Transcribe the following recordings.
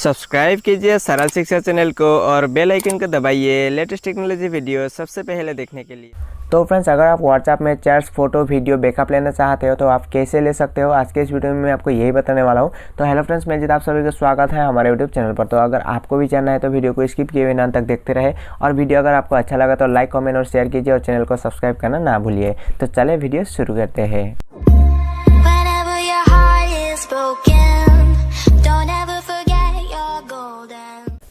Subscribe कीजिए सरल शिक्षा चैनल को और बेल आइकन को दबाइए लेटेस्ट टेक्नोलॉजी वीडियो सबसे पहले देखने के लिए। तो फ्रेंड्स, अगर आप व्हाट्सएप में चैट्स, फोटो, वीडियो बैकअप लेना चाहते हो तो आप कैसे ले सकते हो, आज के इस वीडियो में मैं आपको यही बताने वाला हूँ। तो हेलो फ्रेंड्स, मैं जीत आप सभी का स्वागत है हमारे यूट्यूब चैनल पर। तो अगर आपको भी जानना है तो वीडियो को स्किप किए हुए अंत तक देखते रहे, और वीडियो अगर आपको अच्छा लगा तो लाइक, कमेंट और शेयर कीजिए और चैनल को सब्सक्राइब करना ना भूलिए। तो चले वीडियो शुरू करते हैं।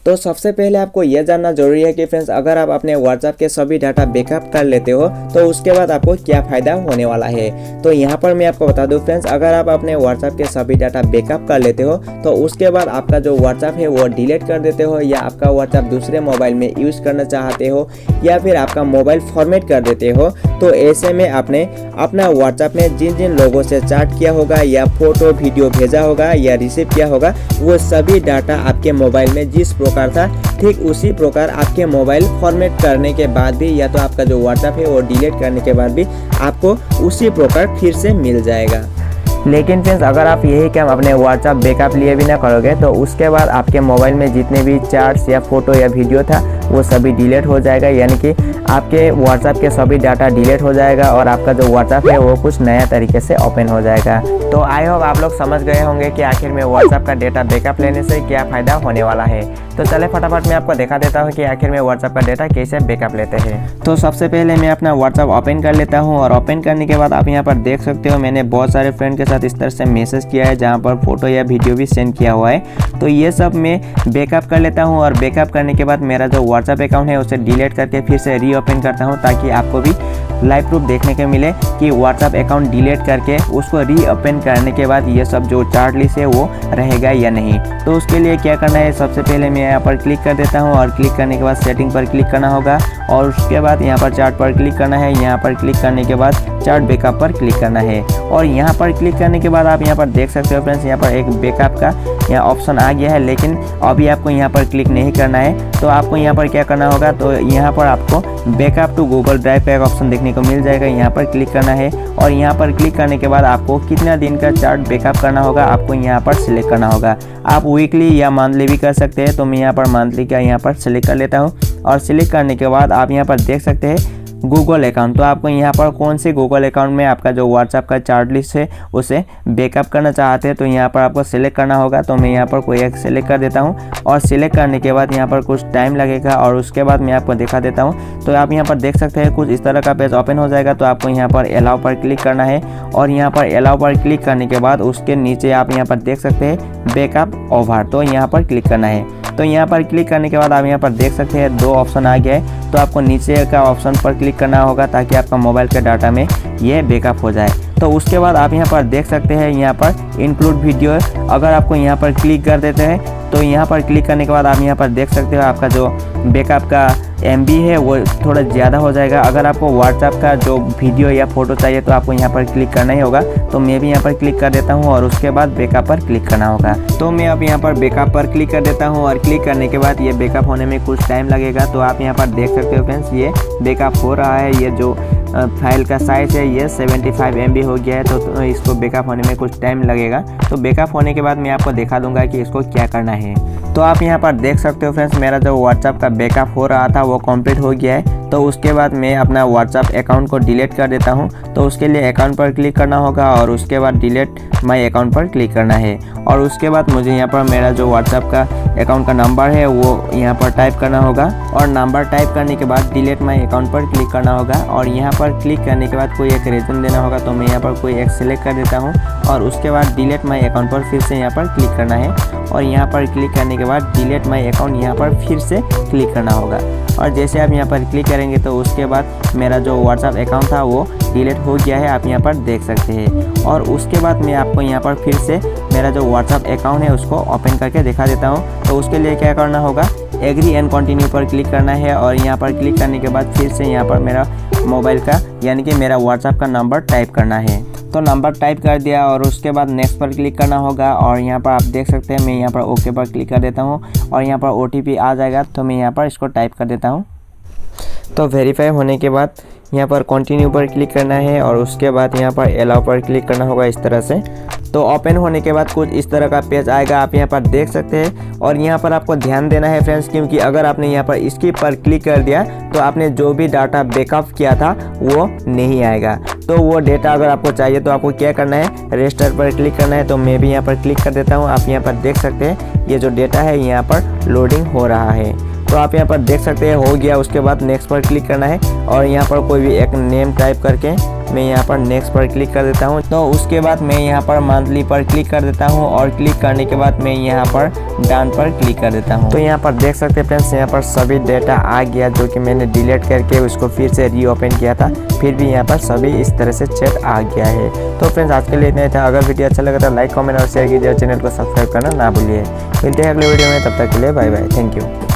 तो सबसे पहले आपको यह जानना जरूरी है कि फ्रेंड्स, अगर आप अपने व्हाट्सएप के सभी डाटा बैकअप कर लेते हो तो उसके बाद आपको क्या फ़ायदा होने वाला है। तो यहाँ पर मैं आपको बता दूं फ्रेंड्स, अगर आप अपने व्हाट्सएप के सभी डाटा बैकअप कर लेते हो तो उसके बाद आपका जो व्हाट्सएप है वो डिलीट कर देते हो, या आपका व्हाट्सएप दूसरे मोबाइल में यूज़ करना चाहते हो, या फिर आपका मोबाइल फॉर्मेट कर देते हो, तो ऐसे में आपने अपना व्हाट्सएप में जिन जिन लोगों से चैट किया होगा या फोटो वीडियो भेजा होगा या रिसीव किया होगा, वो सभी डाटा आपके मोबाइल में जिस प्रकार था ठीक उसी प्रकार आपके मोबाइल फॉर्मेट करने के बाद भी, या तो आपका जो व्हाट्सएप है वो डिलीट करने के बाद भी आपको उसी प्रकार फिर से मिल जाएगा। लेकिन फ्रेंड्स, अगर आप यही काम अपने व्हाट्सएप बैकअप लिए भी ना करोगे तो उसके बाद आपके मोबाइल में जितने भी चैट्स या फोटो या वीडियो था वो सभी डिलीट हो जाएगा, यानी कि आपके व्हाट्सएप के सभी डाटा डिलीट हो जाएगा और आपका जो व्हाट्सएप है वो कुछ नया तरीके से ओपन हो जाएगा। तो आई होप आप लोग समझ गए होंगे कि आखिर में व्हाट्सएप का डेटा बैकअप लेने से क्या फ़ायदा होने वाला है। तो चले फटाफट मैं आपको दिखा देता हूँ कि आखिर में व्हाट्सएप का डेटा कैसे बैकअप लेते हैं। तो सबसे पहले मैं अपना व्हाट्सएप ओपन कर लेता हूँ, और ओपन करने के बाद आप यहाँ पर देख सकते हो मैंने बहुत सारे फ्रेंड के साथ इस तरह से मैसेज किया है जहाँ पर फोटो या वीडियो भी सेंड किया हुआ है। तो ये सब मैं बैकअप कर लेता हूँ, और बैकअप करने के बाद मेरा जो व्हाट्सएप अकाउंट है उसे डिलीट करके फिर से रीओपन करता हूँ, ताकि आपको भी लाइव प्रूफ देखने को मिले कि व्हाट्सएप अकाउंट डिलीट करके उसको रीओपन करने के बाद ये सब जो चार्ट लिस्ट है वो रहेगा या नहीं। तो उसके लिए क्या करना है, सबसे पहले मैं यहाँ पर क्लिक कर देता हूँ, और क्लिक करने के बाद सेटिंग पर क्लिक करना होगा, और उसके बाद यहाँ पर चार्ट पर क्लिक करना है। यहाँ पर क्लिक करने के बाद चार्ट बैकअप पर क्लिक करना है, और यहाँ पर क्लिक करने के बाद आप यहाँ पर देख सकते हो फ्रेंड्स, यहाँ पर एक बैकअप का यहाँ ऑप्शन आ गया है, लेकिन अभी आपको यहाँ पर क्लिक नहीं करना है। तो आपको यहाँ पर क्या करना होगा, तो यहाँ पर आपको बैकअप टू गूगल ड्राइव का एक ऑप्शन देखने को मिल जाएगा, यहाँ पर क्लिक करना है, और यहाँ पर क्लिक करने के बाद आपको कितना दिन का चार्ट बैकअप करना होगा आपको यहाँ पर सिलेक्ट करना होगा। आप वीकली या मंथली भी कर सकते हैं, तो मैं यहाँ पर मंथली का यहाँ पर सिलेक्ट कर लेता हूँ, और सिलेक्ट करने के बाद आप यहाँ पर देख सकते हैं गूगल अकाउंट। तो आपको यहाँ पर कौन से गूगल अकाउंट में आपका जो व्हाट्सएप का चार्ट लिस्ट है उसे बैकअप करना चाहते हैं, तो यहाँ पर आपको सिलेक्ट करना होगा। तो मैं यहाँ पर कोई एक सिलेक्ट कर देता हूँ, और सिलेक्ट करने के बाद यहाँ पर कुछ टाइम लगेगा, और उसके बाद मैं आपको दिखा देता हूँ। तो आप यहाँ पर देख सकते हैं कुछ इस तरह का पेज ओपन हो जाएगा। तो आपको यहाँ पर अलाउ पर क्लिक करना है, और यहाँ पर अलाउ पर क्लिक करने के बाद उसके नीचे आप यहाँ पर देख सकते हैं बैकअप ओवर, तो यहाँ पर क्लिक करना है। तो यहाँ पर क्लिक करने के बाद आप यहाँ पर देख सकते हैं दो ऑप्शन आ गया है, तो आपको नीचे का ऑप्शन पर क्लिक करना होगा ताकि आपका मोबाइल के डाटा में ये बैकअप हो जाए। तो उसके बाद आप यहाँ पर देख सकते हैं यहाँ पर इंक्लूड वीडियो, अगर आपको यहाँ पर क्लिक कर देते हैं तो यहाँ पर क्लिक करने के बाद आप यहाँ पर देख सकते हो आपका जो बैकअप का MB है वो थोड़ा ज़्यादा हो जाएगा। अगर आपको व्हाट्सएप का जो वीडियो या फोटो चाहिए तो आपको यहाँ पर क्लिक करना ही होगा। तो मैं भी यहाँ पर क्लिक कर देता हूँ, और उसके बाद बैकअप पर क्लिक करना होगा। तो मैं अब यहाँ पर बैकअप पर क्लिक कर देता हूँ, और क्लिक करने के बाद ये बैकअप होने में कुछ टाइम लगेगा। तो आप यहाँ पर देख सकते हो फ्रेंड्स, ये बैकअप हो रहा है। ये जो फाइल का साइज़ है ये 75 MB हो गया है, तो इसको बैकअप होने में कुछ टाइम लगेगा। तो बैकअप होने के बाद मैं आपको दिखा दूंगा कि इसको क्या करना है। तो आप यहाँ पर देख सकते हो फ्रेंड्स, मेरा जो व्हाट्सएप का बैकअप हो रहा था वो कंप्लीट हो गया है। तो उसके बाद मैं अपना व्हाट्सएप अकाउंट को डिलीट कर देता हूँ। तो उसके लिए अकाउंट पर क्लिक करना होगा, और उसके बाद डिलीट माय अकाउंट पर क्लिक करना है, और उसके बाद मुझे यहाँ पर मेरा जो व्हाट्सएप का अकाउंट का नंबर है वो यहाँ पर टाइप करना होगा, और नंबर टाइप करने के बाद डिलीट माय अकाउंट पर क्लिक करना होगा, और यहाँ पर क्लिक करने के बाद कोई एक रीज़न देना होगा। तो मैं यहाँ पर कोई एक सिलेक्ट कर देता हूँ, और उसके बाद डिलीट माय अकाउंट पर फिर से यहाँ पर क्लिक करना है, और यहाँ पर क्लिक करने के बाद डिलीट माय अकाउंट यहाँ पर फिर से क्लिक करना होगा। और जैसे आप यहाँ पर क्लिक करेंगे तो उसके बाद मेरा जो व्हाट्सएप अकाउंट था वो डिलीट हो गया है, आप यहाँ पर देख सकते हैं। और उसके बाद मैं आपको यहाँ पर फिर से मेरा जो व्हाट्सएप अकाउंट है उसको ओपन करके दिखा देता हूँ। तो उसके लिए क्या करना होगा, एग्री एंड कंटिन्यू पर क्लिक करना है, और यहाँ पर क्लिक करने के बाद फिर से यहाँ पर मेरा मोबाइल का यानी कि मेरा व्हाट्सएप का नंबर टाइप करना है। तो नंबर टाइप कर दिया, और उसके बाद नेक्स्ट पर क्लिक करना होगा, और यहाँ पर आप देख सकते हैं मैं यहाँ पर ओके पर क्लिक कर देता हूँ, और यहाँ पर OTP आ जाएगा। तो मैं यहाँ पर इसको टाइप कर देता हूँ। तो वेरीफाई होने के बाद यहाँ पर कंटिन्यू पर क्लिक करना है, और उसके बाद यहाँ पर अलाउ पर क्लिक करना होगा इस तरह से। तो ओपन होने के बाद कुछ इस तरह का पेज आएगा, आप यहाँ पर देख सकते हैं। और यहाँ पर आपको ध्यान देना है फ्रेंड्स, क्योंकि अगर आपने यहाँ पर स्किप पर क्लिक कर दिया तो आपने जो भी डाटा बैकअप किया था वो नहीं आएगा। तो वो डेटा अगर आपको चाहिए तो आपको क्या करना है, रजिस्टर पर क्लिक करना है। तो मैं भी यहाँ पर क्लिक कर देता हूँ। आप यहाँ पर देख सकते हैं ये जो डेटा है यहाँ पर लोडिंग हो रहा है। तो आप यहाँ पर देख सकते हैं हो गया। उसके बाद नेक्स्ट पर क्लिक करना है और यहाँ पर कोई भी एक नेम टाइप करके मैं यहाँ पर नेक्स्ट पर क्लिक कर देता हूँ। तो उसके बाद मैं यहाँ पर मंथली पर क्लिक कर देता हूँ और क्लिक करने के बाद मैं यहाँ पर डन पर क्लिक कर देता हूँ। तो यहाँ पर देख सकते हैं फ्रेंड्स, यहाँ पर सभी डेटा आ गया जो कि मैंने डिलीट करके उसको फिर से रीओपन किया था, फिर भी यहाँ पर सभी इस तरह से चेक आ गया है। तो फ्रेंड्स आज के लिए इतना ही था। अगर वीडियो अच्छा लगा तो लाइक, कमेंट और शेयर कीजिए और चैनल को सब्सक्राइब करना ना भूलिए। मिलते हैं अगले वीडियो में, तब तक के लिए बाय बाय, थैंक यू।